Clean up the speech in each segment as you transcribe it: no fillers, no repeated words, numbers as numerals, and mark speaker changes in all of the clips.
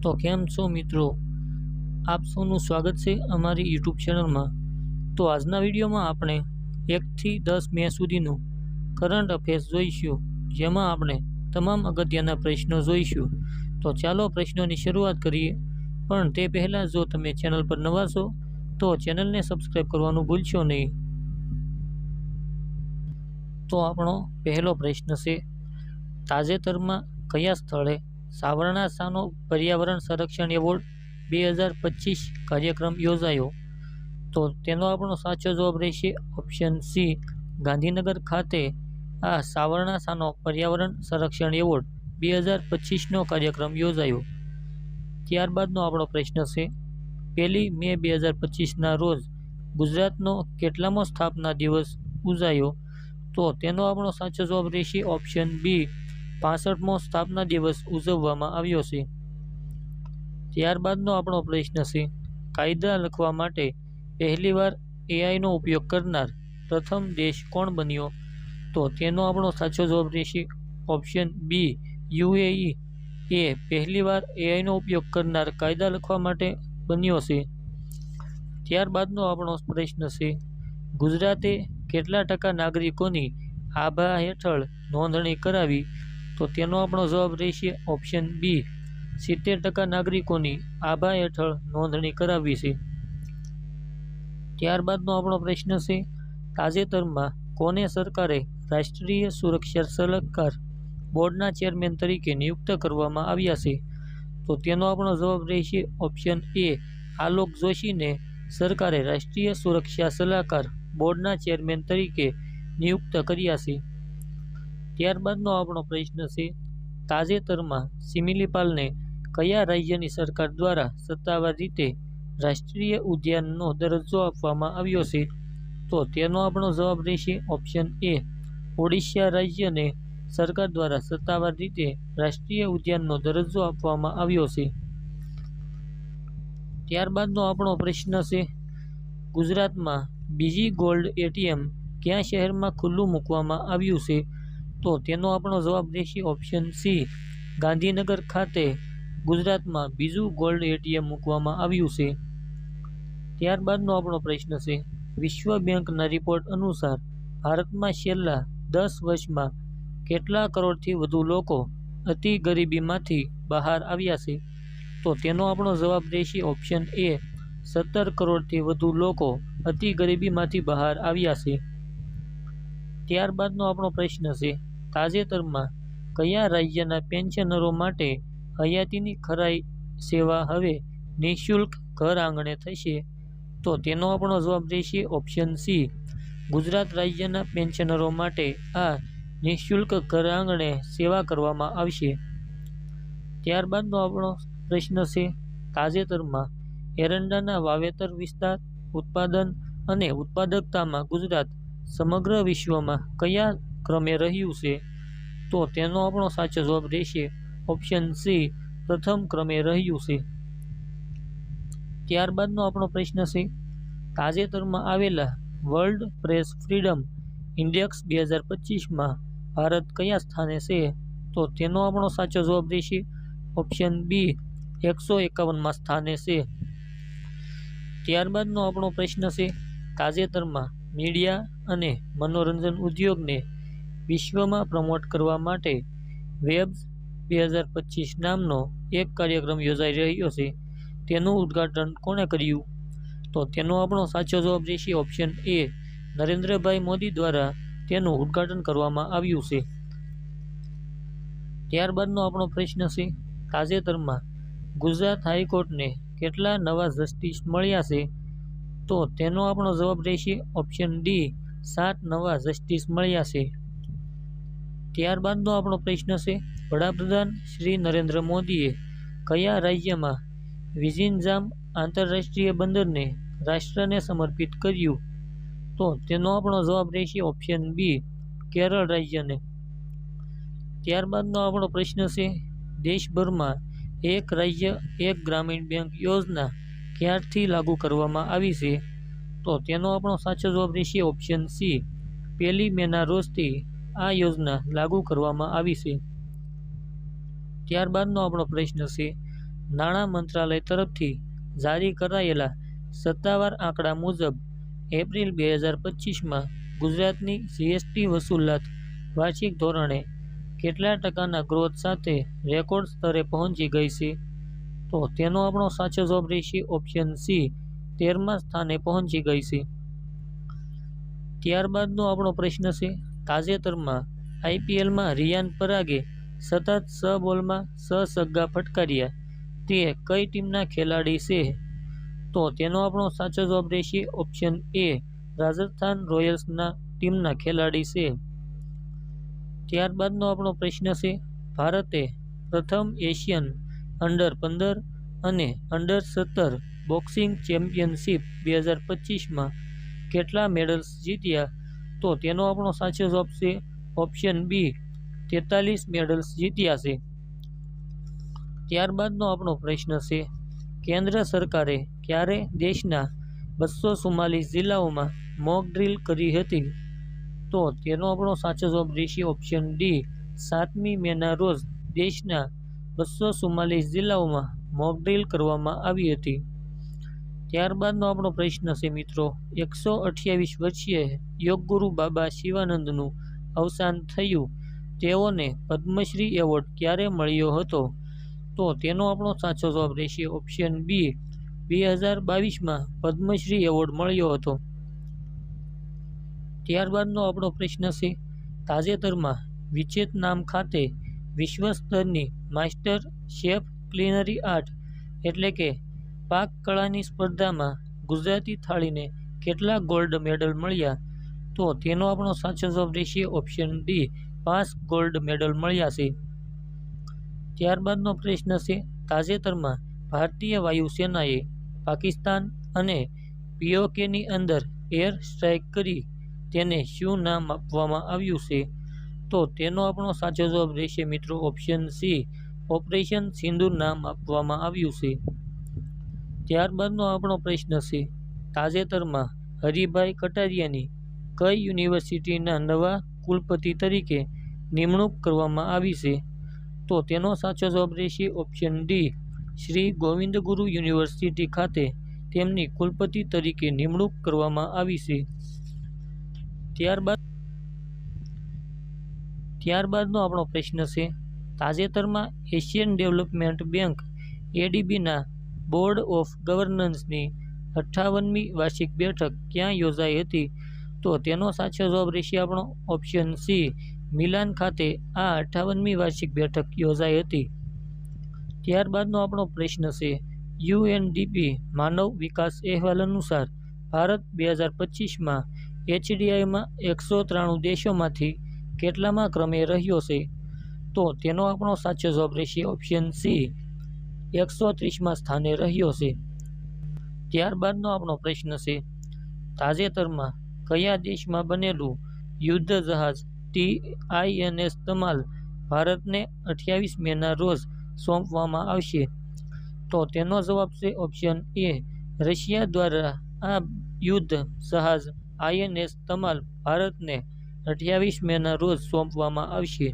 Speaker 1: તો કેમ છો મિત્રો, આપ સૌનું સ્વાગત છે અમારી યુટ્યુબ ચેનલમાં। તો આજના વિડીયોમાં આપણે 1 થી 10 મે સુધીનું કરંટ અફેર્સ જોઈશું, જેમાં આપણે તમામ અગત્યના પ્રશ્નો જોઈશું। તો ચાલો પ્રશ્નોની શરૂઆત કરીએ, પણ તે પહેલાં જો તમે ચેનલ પર નવા છો તો ચેનલને સબસ્ક્રાઈબ કરવાનું ભૂલશો નહીં। તો આપણો પહેલો પ્રશ્ન છે, તાજેતરમાં કયા સ્થળે સાવરણાસાનો પર્યાવરણ સંરક્ષણ એવોર્ડ 2025 કાર્યક્રમ યોજાયો? તો તેનો આપણો સાચો જવાબ રહેશે ઓપ્શન સી, ગાંધીનગર ખાતે આ સાવરણાસાનો પર્યાવરણ સંરક્ષણ એવોર્ડ 2025નો કાર્યક્રમ યોજાયો। ત્યારબાદનો આપણો પ્રશ્ન છે, 1 મે 2025ના રોજ ગુજરાતનો કેટલામો સ્થાપના દિવસ ઉજાયો? તો તેનો આપણો સાચો જવાબ રહેશે ઓપ્શન બી, 65મો સ્થાપના દિવસ ઉજવવામાં આવ્યો છે। ત્યારબાદનો આપણો પ્રશ્ન છે, કાયદા લખવા માટે પહેલીવાર એઆઈનો ઉપયોગ કરનાર પ્રથમ દેશ કોણ બન્યો? તો તેનો આપણો સાચો જવાબ રહેશે ઓપ્શન બી, યુએઈ એ પહેલીવાર એઆઈનો ઉપયોગ કરનાર કાયદા લખવા માટે બન્યો છે। ત્યારબાદનો આપણો પ્રશ્ન છે, ગુજરાતે કેટલા ટકા નાગરિકોની આભા હેઠળ નોંધણી કરાવી? તો તેનો આપણો જવાબ રહેશે ઓપ્શન બી, 70% નાગરિકોની આભા હેઠળ નોંધણી કરાવી છે। ત્યારબાદનો આપણો પ્રશ્ન છે, તાજેતરમાં કોને સરકારે રાષ્ટ્રીય સુરક્ષા સલાહકાર બોર્ડના ચેરમેન તરીકે નિયુક્ત કરવામાં આવ્યા છે? તો તેનો આપણો જવાબ રહેશે ઓપ્શન એ, આલોક જોશીને સરકારે રાષ્ટ્રીય સુરક્ષા સલાહકાર બોર્ડના ચેરમેન તરીકે નિયુક્ત કર્યા છે। ત્યારબાદનો આપણો પ્રશ્ન છે, તાજેતરમાં સિમિલીપાલને કયા રાજ્યની સરકાર દ્વારા સત્તાવાર રીતે રાષ્ટ્રીય ઉદ્યાનનો દરજ્જો આપવામાં આવ્યો છે? તો તેનો આપણો જવાબ રહેશે ઓપ્શન એ, ઓડિશા રાજ્યને સરકાર દ્વારા સત્તાવાર રીતે રાષ્ટ્રીય ઉદ્યાનનો દરજ્જો આપવામાં આવ્યો છે। ત્યારબાદનો આપણો પ્રશ્ન છે, ગુજરાતમાં બીજી ગોલ્ડ એટીએમ કયા શહેરમાં ખુલ્લું મૂકવામાં આવ્યું છે? તો તેનો આપણો જવાબ રહેશે ઓપ્શન સી, ગાંધીનગર ખાતે ગુજરાતમાં બીજું ગોલ્ડ એટીએમ મૂકવામાં આવ્યું છે। ત્યારબાદનો આપણો પ્રશ્ન છે, વિશ્વ બેંકના રિપોર્ટ અનુસાર ભારતમાં છેલ્લા 10 વર્ષમાં કેટલા કરોડથી વધુ લોકો અતિ ગરીબીમાંથી બહાર આવ્યા છે? તો તેનો આપણો જવાબ રહેશે ઓપ્શન એ, 17 કરોડથી વધુ લોકો અતિ ગરીબીમાંથી બહાર આવ્યા છે। ત્યારબાદનો આપણો પ્રશ્ન છે, તાજેતરમાં કયા રાજ્યના પેન્શનરો માટે હયાતીની ખરાઈ સેવા હવે નિઃશુલ્ક ઘર આંગણે થશે? તો તેનો આપણો જવાબ રહેશે ઓપ્શન સી, ગુજરાત રાજ્યના પેન્શનરો માટે આ નિઃશુલ્ક ઘર આંગણે સેવા કરવામાં આવશે। ત્યારબાદનો આપણો પ્રશ્ન છે, તાજેતરમાં એરંડાના વાવેતર વિસ્તાર, ઉત્પાદન અને ઉત્પાદકતામાં ગુજરાત સમગ્ર વિશ્વમાં કયા ક્રમે રહ્યું છે? તો તેનો આપણો સાચો જવાબ રહેશે ઓપ્શન સી, પ્રથમ ક્રમે રહ્યું છે। ત્યારબાદનો આપણો પ્રશ્ન છે, તાજેતરમાં આવેલા વર્લ્ડ પ્રેસ ફ્રીડમ ઇન્ડેક્સ 2025માં ભારત કયા સ્થાને છે? તો તેનો આપણો સાચો જવાબ રહેશે ઓપ્શન બી, 151માં સ્થાને છે। ત્યારબાદનો આપણો પ્રશ્ન છે, તાજેતરમાં મીડિયા અને મનોરંજન ઉદ્યોગને વિશ્વમાં પ્રમોટ કરવા માટે વેબ્સ 2025 નામનો એક કાર્યક્રમ યોજાઈ રહ્યો છે, તેનું ઉદ્ઘાટન કોણે કર્યું? તો તેનો આપણો સાચો જવાબ રહેશે ઓપ્શન એ, નરેન્દ્રભાઈ મોદી દ્વારા તેનું ઉદ્ઘાટન કરવામાં આવ્યું છે। ત્યારબાદનો આપણો પ્રશ્ન છે, તાજેતરમાં ગુજરાત હાઈકોર્ટને કેટલા નવા જસ્ટિસ મળ્યા છે? તો તેનો આપણો જવાબ રહેશે ઓપ્શન ડી, 7 નવા જસ્ટિસ મળ્યા છે। ત્યારબાદનો આપણો પ્રશ્ન છે, વડાપ્રધાન શ્રી નરેન્દ્ર મોદીએ કયા રાજ્યમાં વિઝિનજામ આંતરરાષ્ટ્રીય બંદરને રાષ્ટ્રને સમર્પિત કર્યું? તો તેનો આપણો જવાબ રહેશે ઓપ્શન બી, કેરળ રાજ્યને। ત્યારબાદનો આપણો પ્રશ્ન છે, દેશભરમાં એક રાજ્ય એક ગ્રામીણ બેંક યોજના ક્યારથી લાગુ કરવામાં આવી છે? તો તેનો આપણો સાચો જવાબ રહેશે ઓપ્શન સી, 1 મેના રોજથી આ યોજના લાગુ કરવામાં આવી છે। ત્યારબાદનો આપણો પ્રશ્ન છે, નાણાં મંત્રાલય તરફથી જારી કરાયેલા સત્તાવાર આંકડા મુજબ એપ્રિલ 2025માં ગુજરાતની જીએસટી વસૂલાત વાર્ષિક ધોરણે કેટલા ટકાના ગ્રોથ સાથે રેકોર્ડ સ્તરે પહોંચી ગઈ છે? તો તેનો આપણો સાચો જવાબ રહેશે ઓપ્શન સી, 13મા સ્થાને પહોંચી ગઈ છે. ત્યારબાદનો આપણો પ્રશ્ન છે, તાજેતરમાં આઈપીએલમાં રિયાન પરાગે સતત 6 બોલમાં 6 છગ્ગા ફટકાર્યા તે કઈ ટીમના ખેલાડી છે? તો તેનો આપણો સાચો જવાબ રહેશે ઓપ્શન એ, રાજસ્થાન રોયલ્સના ટીમના ખેલાડી છે. ત્યારબાદનો આપણો પ્રશ્ન છે, ભારતે પ્રથમ એશિયન અંડર-15 અને અંડર-17 બોક્સિંગ ચેમ્પિયનશિપ 2025માં કેટલા મેડલ્સ જીત્યા? તો તેનો આપણો સાચો જવાબ છે ઓપ્શન બી, 43 મેડલ્સ જીત્યા છે. ત્યારબાદનો આપણો પ્રશ્ન છે, કેન્દ્ર સરકારે ક્યારે દેશના 244 જિલ્લાઓમાં મોક ડ્રીલ કરી હતી? તો તેનો આપણો સાચો જવાબ રહેશે ઓપ્શન ડી, 7મી મેના રોજ દેશના 244 જિલ્લાઓમાં મોક ડ્રીલ કરવામાં આવી હતી. ત્યારબાદનો આપણો પ્રશ્ન છે મિત્રો, 128 વર્ષીય યોગગુરુ બાબા શિવાનંદનું અવસાન થયું, તેઓને પદ્મશ્રી એવોર્ડ ક્યારે મળ્યો હતો? તો તેનો આપણો સાચો જવાબ રહેશે ઓપ્શન બી, 2022માં પદ્મશ્રી એવોર્ડ મળ્યો હતો. ત્યારબાદનો આપણો પ્રશ્ન છે, તાજેતરમાં વિયેતનામ ખાતે વિશ્વ સ્તરની માસ્ટર શેફ ક્લિનરી આર્ટ એટલે કે પાક કળાની સ્પર્ધામાં ગુજરાતી થાળીને કેટલા ગોલ્ડ મેડલ મળ્યા? તો તેનો આપણો સાચો જવાબ રહેશે ઓપ્શન ડી, 5 ગોલ્ડ મેડલ મળ્યા છે. ત્યારબાદનો પ્રશ્ન છે, તાજેતરમાં ભારતીય વાયુસેનાએ પાકિસ્તાન અને પીઓકેની અંદર એર સ્ટ્રાઇક કરી તેને શું નામ આપવામાં આવ્યું છે? તો તેનો આપણો સાચો જવાબ રહેશે મિત્રો ઓપ્શન સી, ઓપરેશન સિંદૂર નામ આપવામાં આવ્યું છે. ત્યારબાદનો આપણો પ્રશ્ન છે, તાજેતરમાં હરિભાઈ કટારિયાની કઈ યુનિવર્સિટીના નવા કુલપતિ તરીકે નિમણૂક કરવામાં આવી છે? તો તેનો સાચો જવાબ રહેશે ઓપ્શન ડી, શ્રી ગોવિંદ ગુરુ યુનિવર્સિટી ખાતે તેમની કુલપતિ તરીકે નિમણૂક કરવામાં આવી છે. ત્યારબાદનો આપણો પ્રશ્ન છે, તાજેતરમાં એશિયન ડેવલપમેન્ટ બેંક એડીબીના બોર્ડ ઓફ ગવર્નન્સની 58મી વાર્ષિક બેઠક ક્યાં યોજાઈ હતી? તો તેનો સાચો જવાબ રહેશે આપણો ઓપ્શન સી, મિલાન ખાતે આ 58મી વાર્ષિક બેઠક યોજાઈ હતી. ત્યારબાદનો આપણો પ્રશ્ન છે, યુએનડીપી માનવ વિકાસ અહેવાલ અનુસાર ભારત 2025માં એચડીઆઈમાં 193 દેશોમાંથી કેટલામા ક્રમે રહ્યો છે? તો તેનો આપણો સાચો જવાબ રહેશે ઓપ્શન સી, 130મા સ્થાને રહ્યો છે. ત્યારબાદનો આપણો પ્રશ્ન છે, તાજેતરમાં કયા દેશમાં બનેલું યુદ્ધ જહાજ TINS તમાલ ભારતને 28 મેના રોજ સોંપવામાં આવશે? તો તેનો જવાબ છે ઓપ્શન એ, રશિયા દ્વારા આ યુદ્ધ જહાજ INS તમાલ ભારતને 28 મેના રોજ સોંપવામાં આવશે.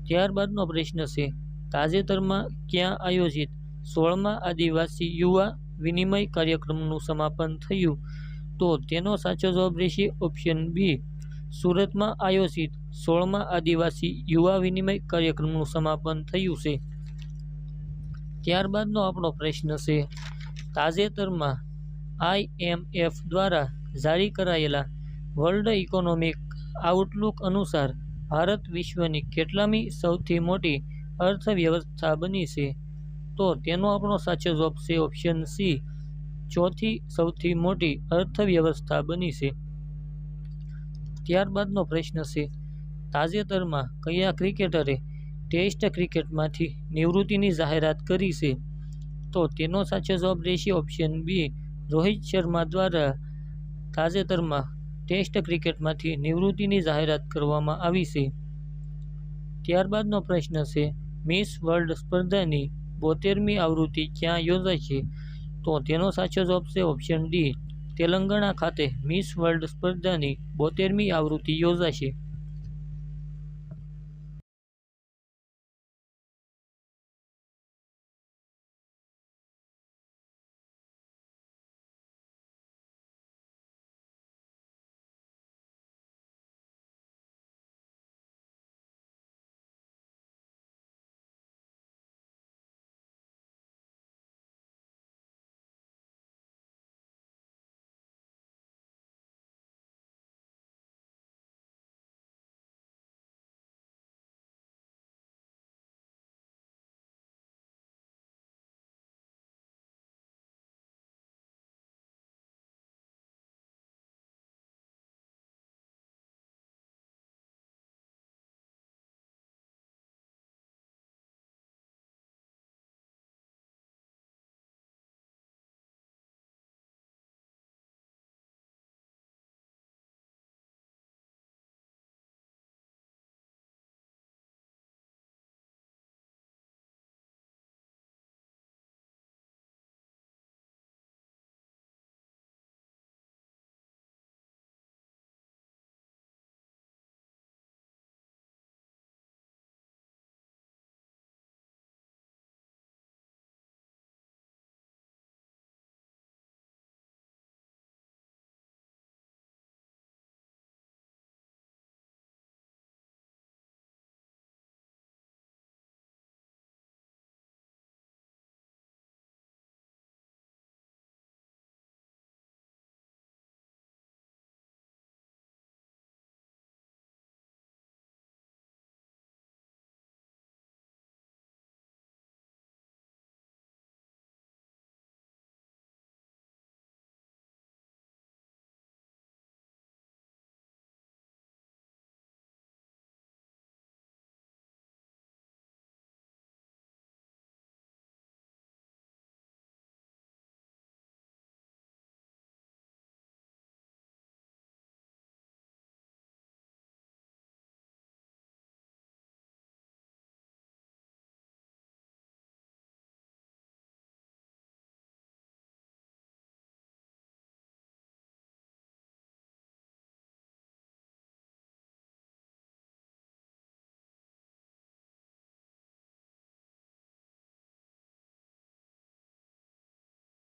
Speaker 1: ત્યારબાદનો પ્રશ્ન છે, તાજેતરમાં ક્યાં આયોજિત 16મા આદિવાસી યુવા વિનિમય કાર્યક્રમનું સમાપન થયું? તો તેનો સાચો જવાબ રહેશે ઓપ્શન બી, સુરતમાં આયોજિત 16મા આદિવાસી યુવા વિનિમય કાર્યક્રમનું સમાપન થયું છે. ત્યારબાદનો આપણો પ્રશ્ન છે, તાજેતરમાં IMF દ્વારા જારી કરાયેલા વર્લ્ડ ઇકોનોમિક આઉટલુક અનુસાર ભારત વિશ્વની કેટલામી સૌથી મોટી અર્થવ્યવસ્થા બની છે? તો તેનો આપણો સાચો જવાબ છે ઓપ્શન સી, ચોથી સૌથી મોટી અર્થવ્યવસ્થા બની છે. ત્યારબાદનો પ્રશ્ન છે, તાજેતરમાં કયા ક્રિકેટરે ટેસ્ટ ક્રિકેટમાંથી નિવૃત્તિની જાહેરાત કરી છે? તો તેનો સાચો જવાબ રહેશે ઓપ્શન બી, રોહિત શર્મા દ્વારા તાજેતરમાં ટેસ્ટ ક્રિકેટમાંથી નિવૃત્તિની જાહેરાત કરવામાં આવી છે. ત્યારબાદનો પ્રશ્ન છે, મિસ વર્લ્ડ સ્પર્ધાની 72મી આવૃત્તિ ક્યાં યોજાય છે? તો તેનો સાચો જવાબ છે ઓપ્શન ડી, તેલંગાણા ખાતે મિસ વર્લ્ડ સ્પર્ધાની 72મી આવૃત્તિ યોજાશે.